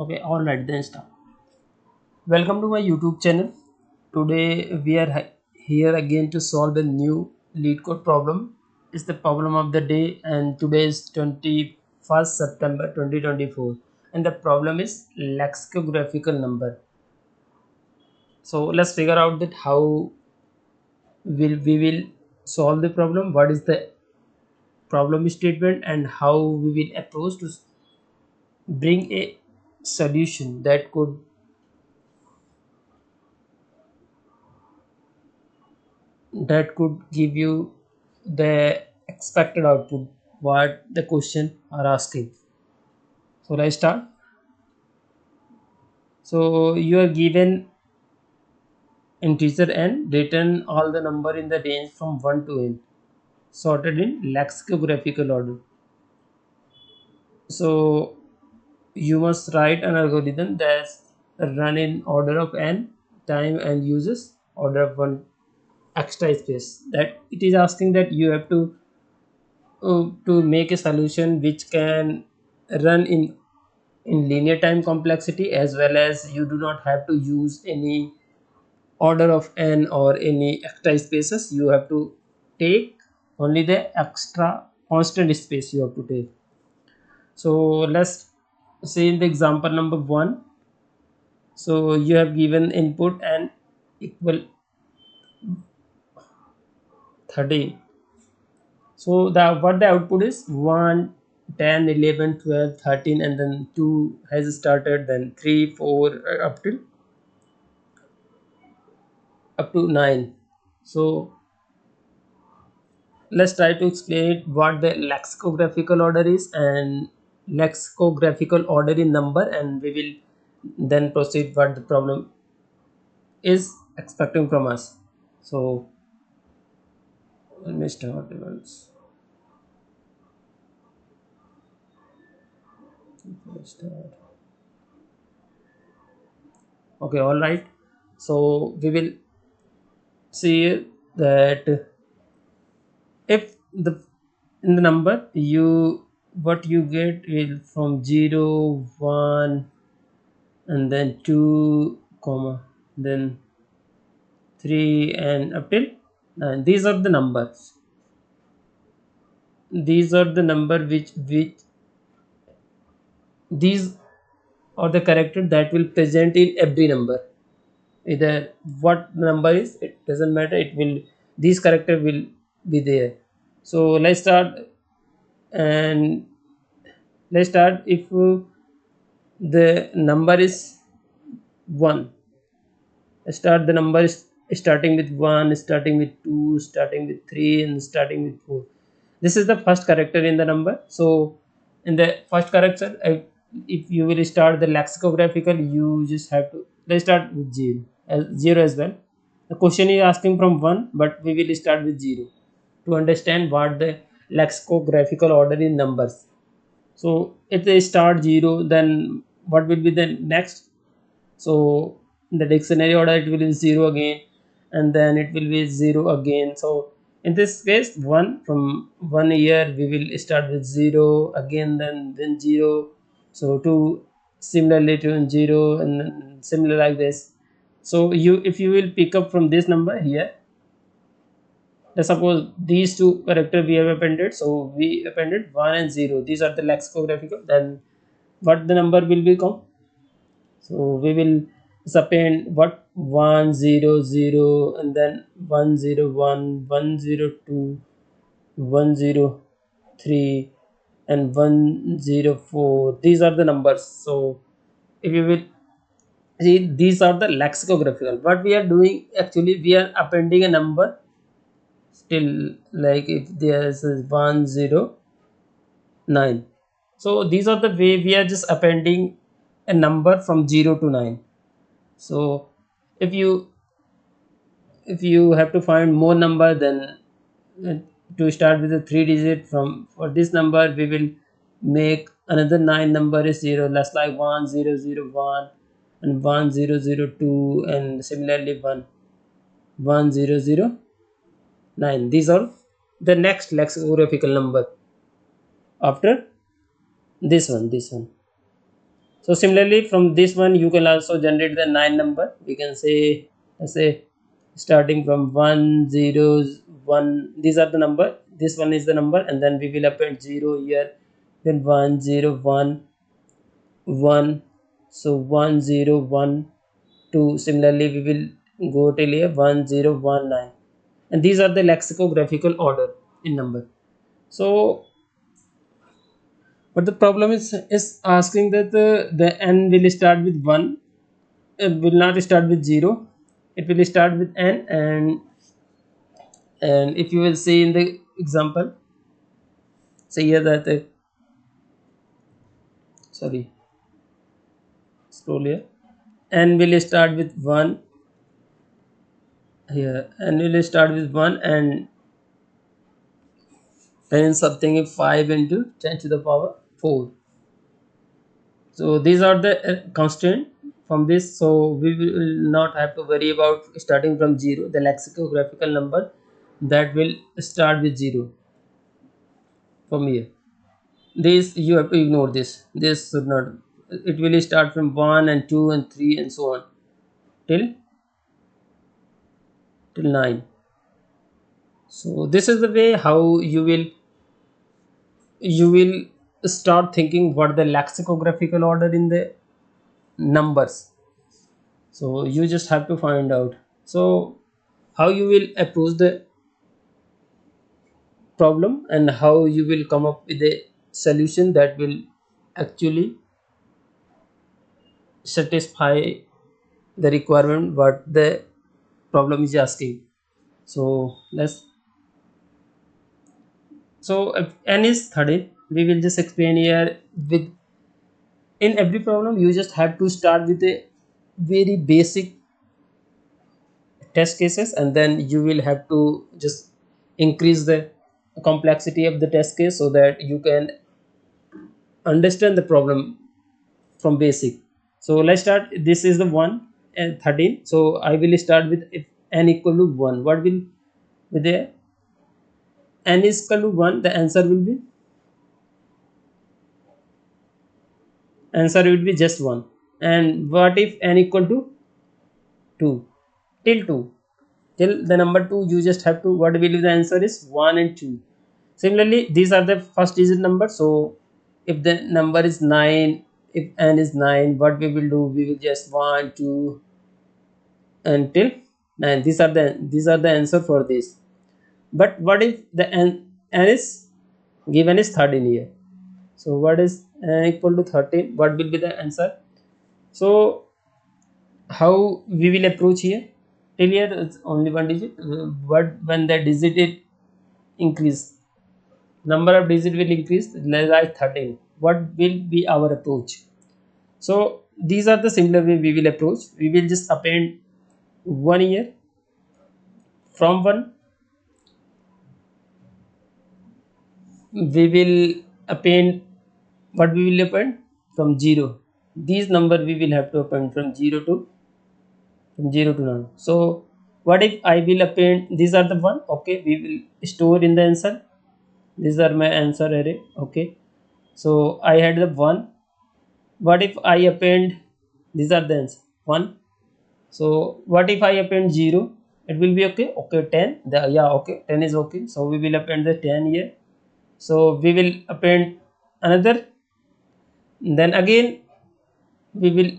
Okay, all right, then start. Welcome to my YouTube channel. Today we are here again to solve a new lead code problem. It's the problem of the day, and today is 21st September 2024, and the problem is lexicographical number. So let's figure out that how we will solve the problem. What is the problem statement, and how we will approach to bring a solution that could give you the expected output what the question are asking. So let's start. So you are given integer n, return all the number in the range from 1 to n, sorted in lexicographical order. So you must write an algorithm that's run in order of n time and uses order of one extra space. That it is asking that you have to make a solution which can run in linear time complexity, as well as you do not have to use any order of n or any extra spaces. You have to take only the extra constant space you have to take. So let's say in the example number 1. So you have given input and equal 30. So the what the output is 1, 10, 11, 12, 13, and then 2 has started, then 3, 4, up to 9. So let's try to explain it what the lexicographical order is and lexicographical order in number, and we will then proceed what the problem is expecting from us. So let me start once. Let's start. Okay, all right. So we will see that if the in the number you what you get is from 0, 1, and then 2 comma, then 3, and up till 9. These are the numbers. These are the number which these are the character that will present in every number. Either what number is, it doesn't matter, it will, these character will be there. So let's start. And let's start. If the number is 1, start the number is starting with 1, starting with 2, starting with 3, and starting with 4. This is the first character in the number. So in the first character, if you will start the lexicographical, you just have to, let's start with 0 as well. The question is asking from 1, but we will start with 0 to understand what the lexicographical order in numbers. So if they start 0, then what will be the next? So in the dictionary order it will be 0 again, and then it will be 0 again. So in this case, 1, from 1 year we will start with 0 again, then 0. So 2, similarly to 0, and then similar like this. So if you will pick up from this number here, let's suppose these two character we have appended. So we appended 1 and 0. These are the lexicographical. Then what the number will become? So we will append what 100, and then 101, 102, 103, and 104. These are the numbers. So if you will see, these are the lexicographical. What we are doing, actually we are appending a number still, like if there's 109. So these are the way we are just appending a number from 0 to 9. So if you have to find more number, then uh, to start with a 3 digit, from for this number we will make another 9 number is 0, less like 1001 and 1002, and similarly 1009. These are the next lexicographical number after this one. So similarly from this one you can also generate the 9 number. We can say, let's say, starting from 1 0 1, these are the number, this one is the number, and then we will append 0 here, then 1 0 1 1. So 1 0 1 2. Similarly we will go till here 1 0 1 9, and these are the lexicographical order in number. So but the problem is asking that the n will start with 1, it will not start with 0, it will start with n. And if you will see in the example, say here that sorry, scroll here, n will start with 1 here, n will start with 1, and then something is 5 into 10 to the power 4. So these are the constant from this, so we will not have to worry about starting from 0, the lexicographical number that will start with 0 from here. This you have to ignore, this should not, it will start from 1 and 2 and 3 and so on till 9. So this is the way how you will start thinking what the lexicographical order in the numbers. So you just have to find out, so how you will approach the problem and how you will come up with a solution that will actually satisfy the requirement what the problem is asking. So let's, so if n is 13, we will just explain here with, in every problem you just have to start with a very basic test cases, and then you will have to just increase the complexity of the test case so that you can understand the problem from basic. So let's start, this is the 1 and 13, so I will start with if n equal to 1, what will be there, n is equal to 1, the answer will be just 1. And what if n equal to 2, till 2, till the number 2, you just have to, what will be the answer is 1 and 2. Similarly these are the first digit number, so if the number is 9, if n is 9, what we will do, we will just 1 2 until 9, these are the answer for this. But what if the n is given is 13 here, so what is n equal to 13, what will be the answer? So how we will approach here, till here it's only one digit, but when the digit it increase, number of digit will increase, like 13, what will be our approach? So these are the similar way we will approach, we will just append 1 here, from 1 we will append, what we will append from 0, these number we will have to append from 0 to, 9. So what if I will append, these are the one, okay, we will store in the answer, these are my answer array, okay. So I had the 1, what if I append, these are the answer 1. So what if I append 0, it will be okay, okay 10, the, yeah, okay 10 is okay, so we will append the 10 here. So we will append another, then again we will,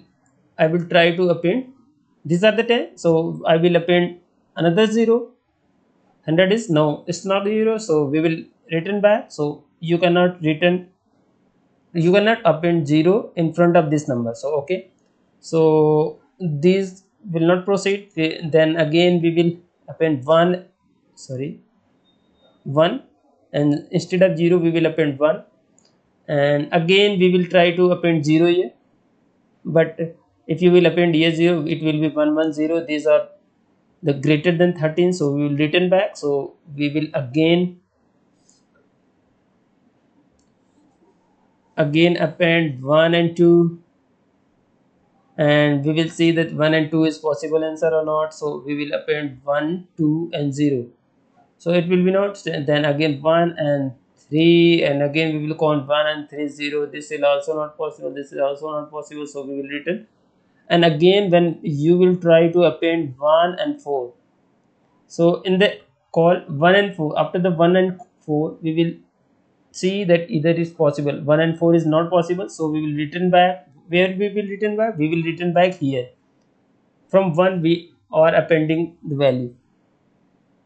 I will try to append, these are the 10, so I will append another 0, 100 is, no it's not 0, so we will return back. So you cannot return, you cannot append 0 in front of this number, so okay, so these will not proceed. Then again we will append 1, sorry 1, and instead of 0 we will append 1, and again we will try to append 0 here, but if you will append here 0, it will be 1 1 0, these are the greater than 13, so we will return back. So we will again append 1 and 2, and we will see that 1 and 2 is possible answer or not, so we will append 1 2 and 0, so it will be not, then again 1 and 3, and again we will count 1 and 3 0. This is also not possible, this is also not possible, so we will return. And again when you will try to append 1 and 4, so in the call 1 and 4, after the 1 and 4 we will see that either is possible, 1 and 4 is not possible, so we will return back. Where we will return back? We will return back here. From 1 we are appending the value.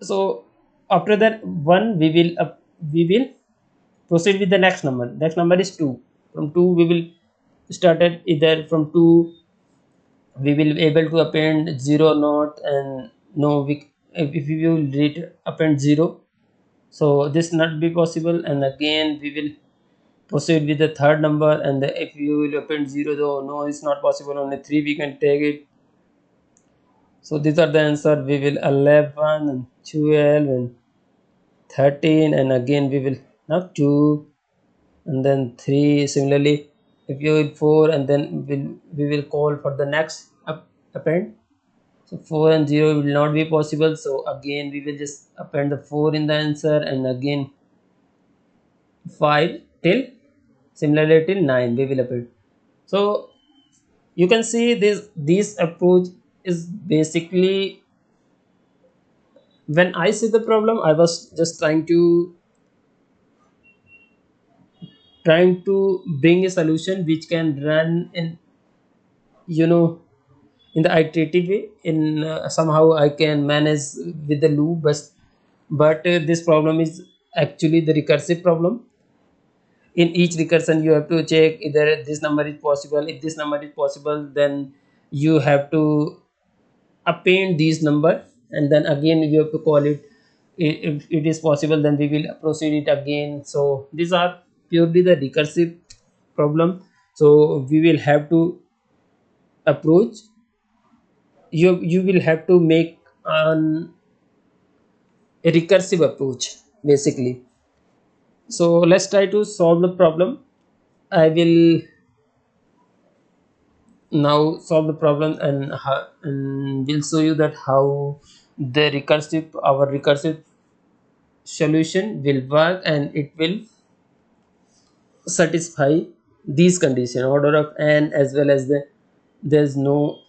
So after that 1 we will proceed with the next number. Next number is 2. From 2 we will start at either from 2 we will be able to append 0 not, and no we, if we will read append 0, so this not be possible. And again we will proceed with the third number, and if you will append 0, though no it's not possible, only 3 we can take it. So these are the answer. We will 11 and 12 and 13, and again we will now 2 and then 3. Similarly if you will 4, and then we will call for the next append. So 4 and 0 will not be possible, so again we will just append the 4 in the answer, and again 5 till, similarly till 9 we will append. So you can see this approach is basically, when I see the problem I was just trying to bring a solution which can run in, you know, in the iterative way. In somehow I can manage with the loop, but this problem is actually the recursive problem. In each recursion you have to check either this number is possible. If this number is possible, then you have to append these number, and then again you have to call it. If it is possible, then we will proceed it again. So these are purely the recursive problem. So we will have to approach, you will have to make an a recursive approach basically. So let's try to solve the problem. I will now solve the problem, and we'll show you that how the recursive our recursive solution will work, and it will satisfy these condition order of n, as well as there's no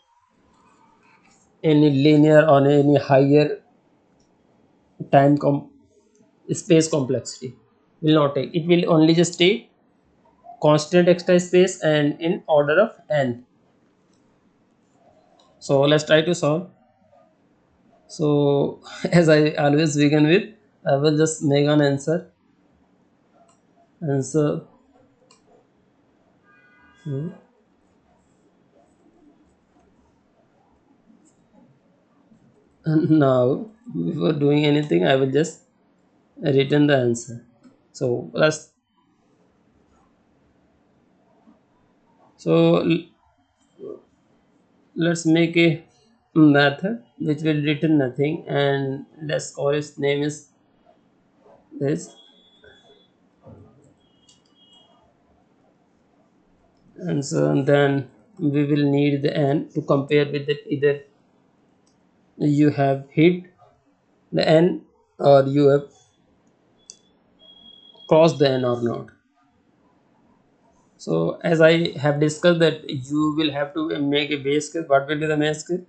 any linear or any higher time space complexity will not take. It will only just take constant extra space and in order of n. So let's try to solve. So as I always begin with, I will just make an answer. Hmm. And now before doing anything I will just return the answer. So so let's make a method which will return nothing, and let's call its name is this. And so then we will need the n to compare with it. Either you have hit the n, or you have crossed the n or not. So as I have discussed that you will have to make a base case. What will be the base case?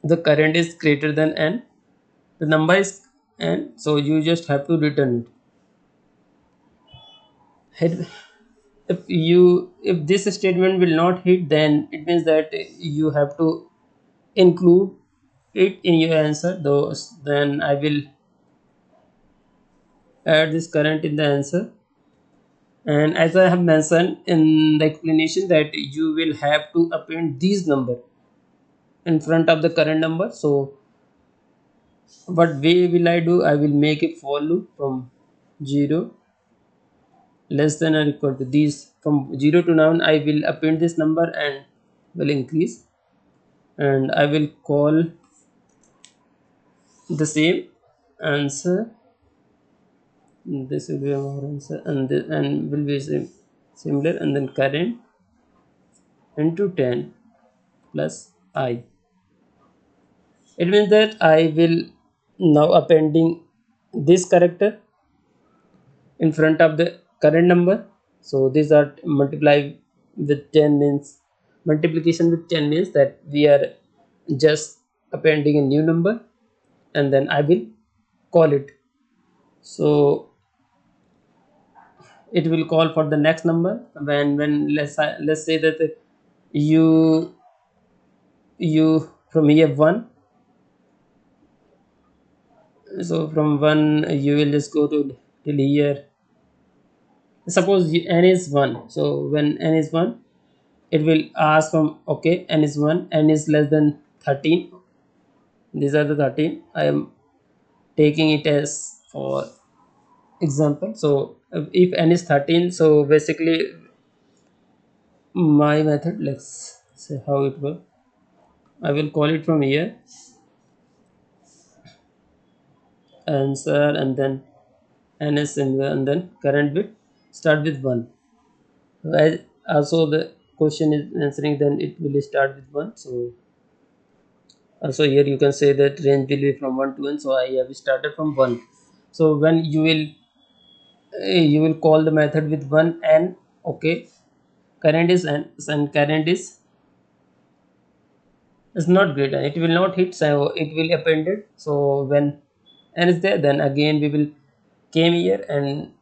The current is greater than n, the number is n, so you just have to return it. If this statement will not hit, then it means that you have to include it in your answer. Those then I will add this current in the answer. And as I have mentioned in the explanation that you will have to append these number in front of the current number. So what way will I do? I will make a for loop from 0 less than or equal to these. From 0 to 9 I will append this number and will increase, and I will call the same answer. This will be our answer, and will be similar, and then current into 10 plus I. It means that I will now appending this character in front of the current number. So these are multiply with 10 means multiplication with 10 means that we are just appending a new number, and then I will call it. So it will call for the next number. When let's say that you from here 1. So from 1 you will just go to till here. Suppose n is 1. So when n is 1, it will ask from, okay, n is 1, n is less than 13. These are the 13. I am taking it as for example. So if n is 13, so basically my method, let's say how it will. I will call it from here, answer, and then ns, and then current bit start with 1. As also the question is answering, then it will start with 1. So also here you can say that range will be from 1 to n. So I have started from 1. So when you will call the method with 1 and, okay, current is n, and current is not greater, it will not hit, so it will append it. So when n is there, then again we will came here, and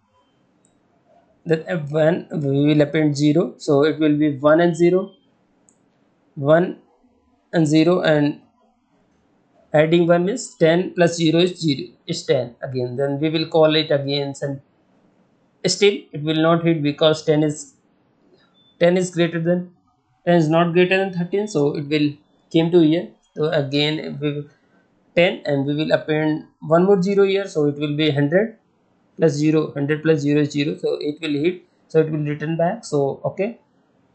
that when we will append 0, so it will be 1 and 0, 1 and 0, and adding 1 means 10 plus 0 is 0 is 10 again. Then we will call it again, and still it will not hit because 10 is greater than 10 is not greater than 13. So it will came to here. So again we will 10, and we will append one more 0 here, so it will be 100 plus 0, 100 plus 0 is 0, so it will hit, so it will return back. So okay,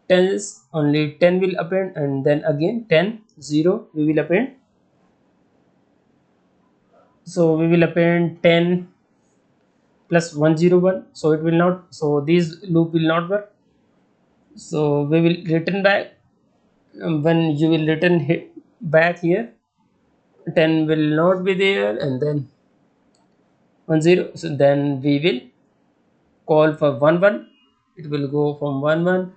10 is only 10 will append, and then again 10 0 we will append. So we will append 10 plus 101, so it will not, so this loop will not work. So we will return back. When you will return back here, 10 will not be there, and then 10, so then we will call for 11. It will go from 11,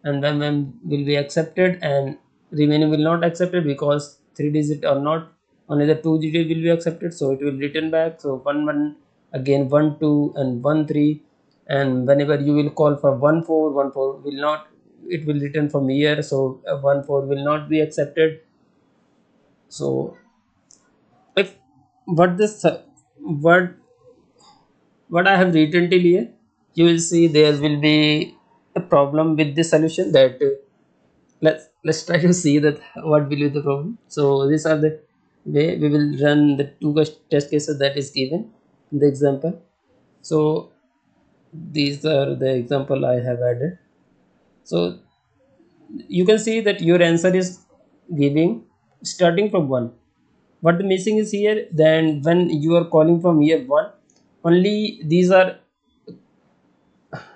and then when will be accepted, and remaining will not accepted because 3 digit or not, only the 2 digit will be accepted. So it will return back. So 11, again 12 and 13, and whenever you will call for 14, 14 will not, it will return from here. So 14 will not be accepted. So if what this what what I have written till here, you will see there will be a problem with this solution. That let's try to see that what will be the problem. So these are the way we will run the two test cases that is given in the example. So these are the example I have added. So you can see that your answer is giving starting from 1. What the missing is here, then when you are calling from here 1, only these are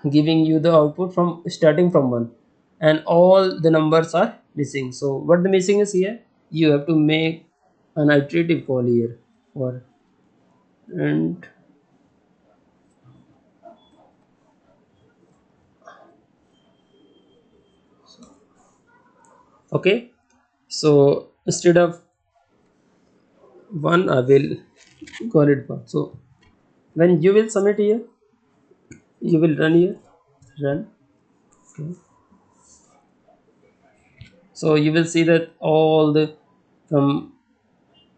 giving you the output from starting from 1, and all the numbers are missing. So what the missing is here, you have to make an iterative call here for, and okay, so instead of 1 I will call it 1. So when you will submit here, you will run here, run. Okay. So you will see that all the from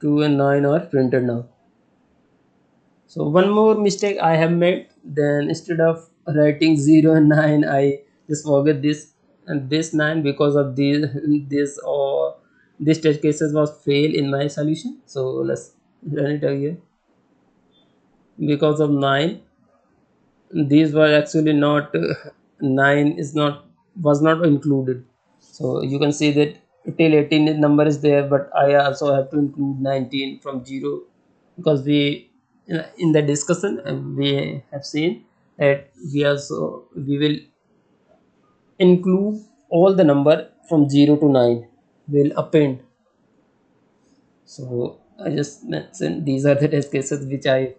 2 and 9 are printed now. So one more mistake I have made. Then instead of writing 0 and 9, I just forget this and this 9 because of this or this test cases was fail in my solution. So let's run it again. Because of 9, these were actually not 9 is not was not included. So you can see that till 18 number is there, but I also have to include 19 from 0, because we in the discussion we have seen that we will include all the number from 0 to 9 will append. So I just mentioned these are the test cases which I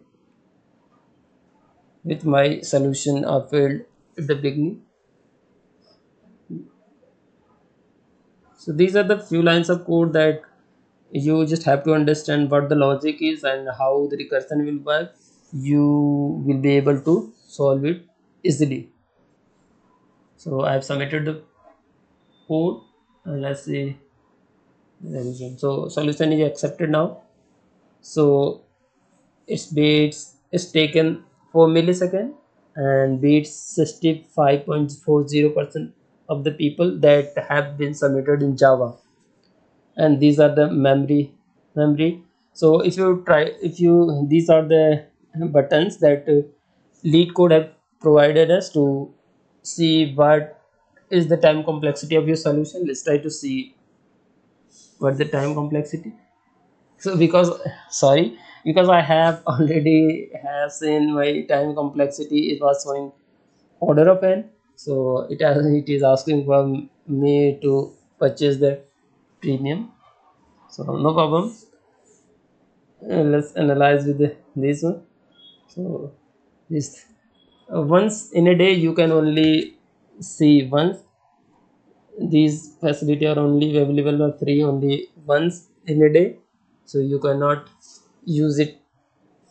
with my solution I failed at the beginning. So these are the few lines of code that you just have to understand what the logic is and how the recursion will work. You will be able to solve it easily. So I have submitted the code, and let's see the result. So solution is accepted now. So its beats is taken 4 millisecond and beats 65.40% of the people that have been submitted in Java. And these are the memory. So if you try, if you, these are the buttons that Leetcode have provided us to see what is the time complexity of your solution. Let's try to see what the time complexity. So because, sorry, because I have already have seen my time complexity, it was showing order of n. So it is asking for me to purchase the premium. So no problem. Let's analyze with this one. So this, once in a day you can only see once. These facility are only available or free only once in a day, so you cannot use it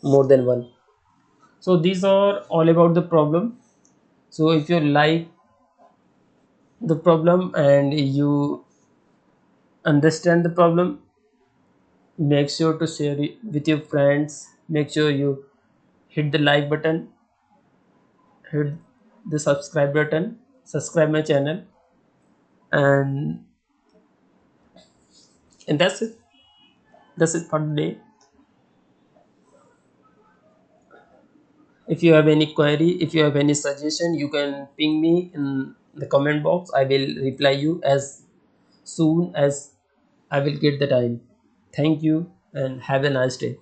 more than one. So these are all about the problem. So if you like the problem and you understand the problem, make sure to share it with your friends. Make sure you hit the like button, hit the subscribe button, subscribe my channel, and that's it. That's it for today. If you have any query, if you have any suggestion, you can ping me in the comment box. I will reply you as soon as I will get the time. Thank you and have a nice day.